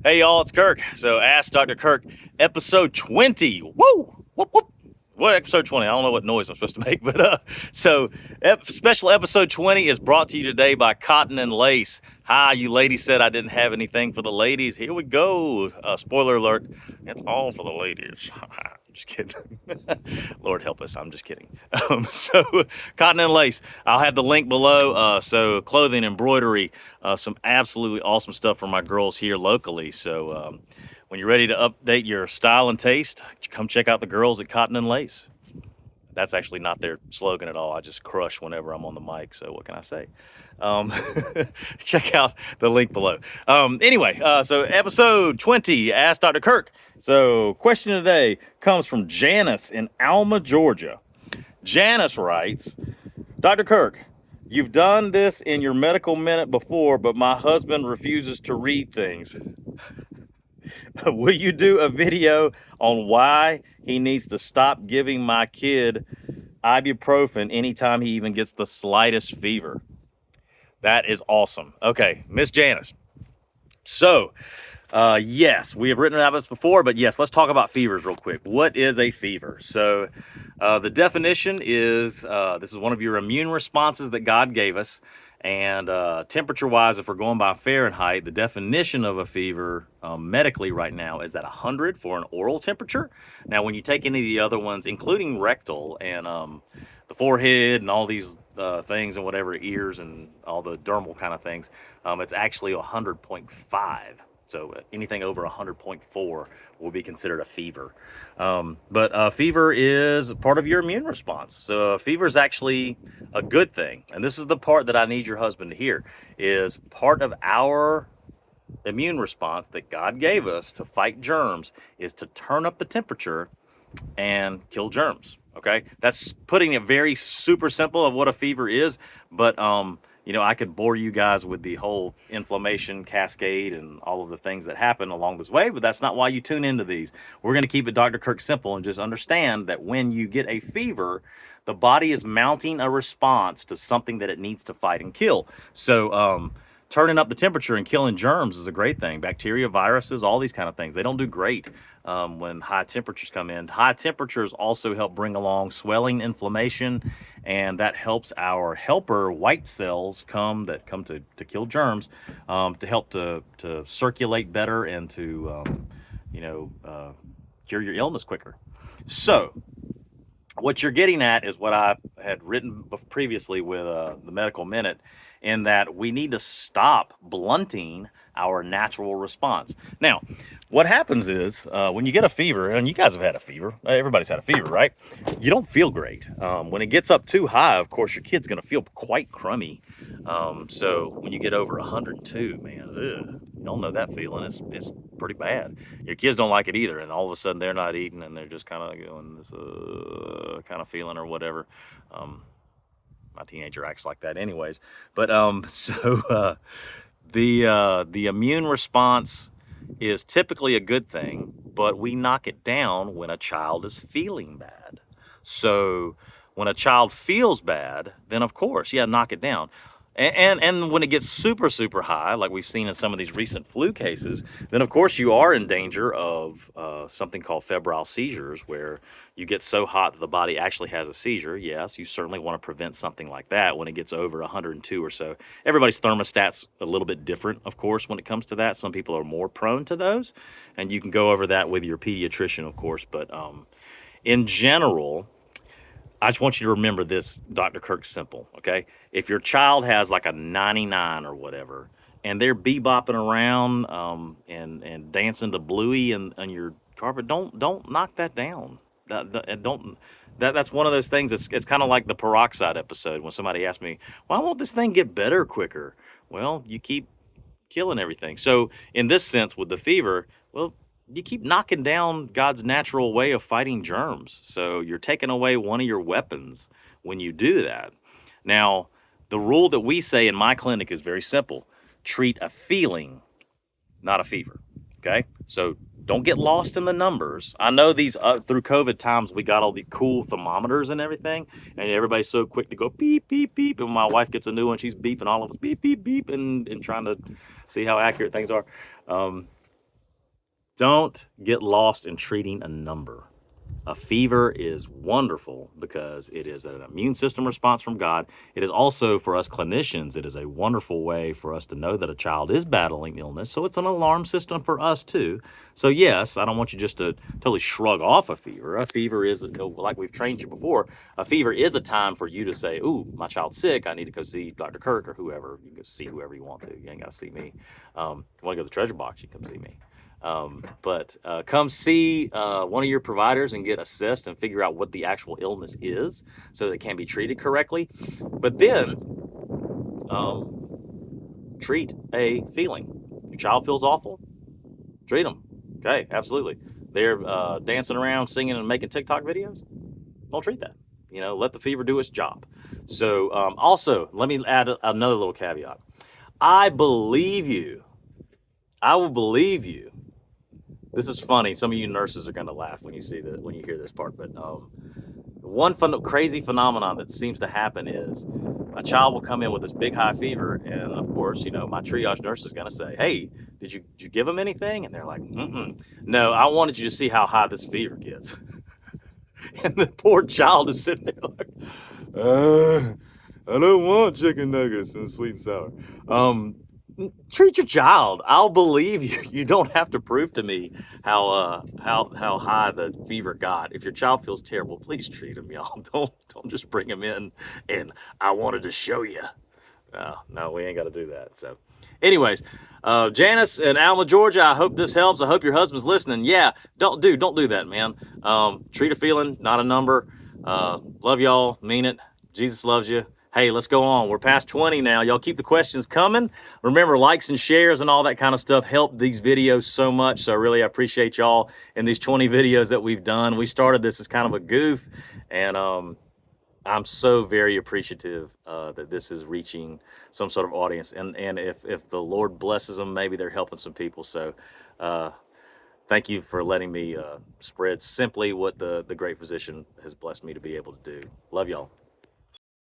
Hey y'all, it's Kirk. So Ask Dr. Kirk, episode 20. Woo! Whoop, whoop. What episode 20? I don't know what noise I'm supposed to make, but special episode 20 is brought to you today by Cotton and Lace. Hi, you ladies said I didn't have anything for the ladies. Here we go. Spoiler alert, it's all for the ladies. I'm just kidding. Lord help us, I'm just kidding. So Cotton and Lace, I'll have the link below. So clothing, embroidery, some absolutely awesome stuff for my girls here locally. So when you're ready to update your style and taste, come check out the girls at Cotton and Lace. That's actually not their slogan at all. I just crush whenever I'm on the mic. So what can I say? Check out the link below. Anyway, so episode 20, Ask Dr. Kirk. So question today comes from Janice in Alma, Georgia. Janice writes, Dr. Kirk, you've done this in your medical minute before, but my husband refuses to read things. Will you do a video on why he needs to stop giving my kid ibuprofen anytime he even gets the slightest fever? That is awesome. Okay, Miss Janice. So, yes, we have written about this before, but yes, let's talk about fevers real quick. What is a fever? So, the definition is this is one of your immune responses that God gave us. And temperature-wise, if we're going by Fahrenheit, the definition of a fever medically right now is at 100 for an oral temperature. Now, when you take any of the other ones, including rectal and the forehead and all these things and whatever, ears and all the dermal kind of things, it's actually 100.5. So anything over 100.4 will be considered a fever. But fever is part of your immune response. So fever is actually a good thing. And this is the part that I need your husband to hear, is part of our immune response that God gave us to fight germs is to turn up the temperature and kill germs. Okay, that's putting it very super simple of what a fever is, but I could bore you guys with the whole inflammation cascade and all of the things that happen along this way, but that's not why you tune into these. We're going to keep it Dr. Kirk simple and just understand that when you get a fever, the body is mounting a response to something that it needs to fight and kill. So turning up the temperature and killing germs is a great thing. Bacteria, viruses, all these kind of things, they don't do great when high temperatures come in. High temperatures also help bring along swelling, inflammation, and that helps our helper white cells come to kill germs, to help to circulate better and to cure your illness quicker. So what you're getting at is what I had written previously with the Medical Minute, in that we need to stop blunting our natural response. Now, what happens is when you get a fever, and you guys have had a fever, everybody's had a fever, right? You don't feel great. When it gets up too high, of course, your kid's going to feel quite crummy. So when you get over 102, man, you don't know that feeling. It's pretty bad. Your kids don't like it either, and all of a sudden they're not eating, and they're just kind of going this kind of feeling or whatever. My teenager acts like that anyways. But the immune response is typically a good thing, but we knock it down when a child is feeling bad. So when a child feels bad, then of course, knock it down. And when it gets super, super high, like we've seen in some of these recent flu cases, then of course you are in danger of something called febrile seizures, where you get so hot that the body actually has a seizure. Yes, you certainly want to prevent something like that when it gets over 102 or so. Everybody's thermostat's a little bit different, of course, when it comes to that. Some people are more prone to those, and you can go over that with your pediatrician, of course. But in general, I just want you to remember this, Dr. Kirk simple, okay? If your child has like a 99 or whatever, and they're bebopping around and dancing to Bluey on your carpet, don't knock that down. That's one of those things. It's kind of like the peroxide episode when somebody asked me, why won't this thing get better quicker? Well, you keep killing everything. So in this sense, with the fever, well, you keep knocking down God's natural way of fighting germs. So you're taking away one of your weapons when you do that. Now, the rule that we say in my clinic is very simple. Treat a feeling, not a fever. Okay? So don't get lost in the numbers. I know these through COVID times, we got all these cool thermometers and everything, and everybody's so quick to go beep, beep, beep. And when my wife gets a new one, she's beeping all of us beep, beep, beep, and trying to see how accurate things are. Don't get lost in treating a number. A fever is wonderful because it is an immune system response from God. It is also, for us clinicians, it is a wonderful way for us to know that a child is battling illness. So it's an alarm system for us too. So yes, I don't want you just to totally shrug off a fever. A fever is, like we've trained you before, a fever is a time for you to say, ooh, my child's sick. I need to go see Dr. Kirk or whoever. You can go see whoever you want to. You ain't got to see me. If you want to go to the treasure box, you can come see me. But come see one of your providers and get assessed and figure out what the actual illness is so that it can be treated correctly. But then treat a feeling. Your child feels awful, treat them. Okay, absolutely. They're dancing around, singing and making TikTok videos. Don't treat that. Let the fever do its job. So also, let me add another little caveat. I believe you. I will believe you. This is funny. Some of you nurses are going to laugh when you hear this part. But one crazy phenomenon that seems to happen is a child will come in with this big high fever, and of course, my triage nurse is going to say, "Hey, did you give them anything?" And they're like, "No, I wanted you to see how high this fever gets." And the poor child is sitting there like, "I don't want chicken nuggets and sweet and sour." Treat your child. I'll believe you. You don't have to prove to me how high the fever got. If your child feels terrible, please treat him, y'all. Don't just bring him in and I wanted to show you. No, we ain't got to do that. So, anyways, Janice in Alma, Georgia. I hope this helps. I hope your husband's listening. Yeah, don't do that, man. Treat a feeling, not a number. Love y'all. Mean it. Jesus loves you. Hey, let's go on. We're past 20 now. Y'all keep the questions coming. Remember, likes and shares and all that kind of stuff help these videos so much. So I really appreciate y'all in these 20 videos that we've done. We started this as kind of a goof, and I'm so very appreciative that this is reaching some sort of audience. And if the Lord blesses them, maybe they're helping some people. So thank you for letting me spread simply what the great physician has blessed me to be able to do. Love y'all.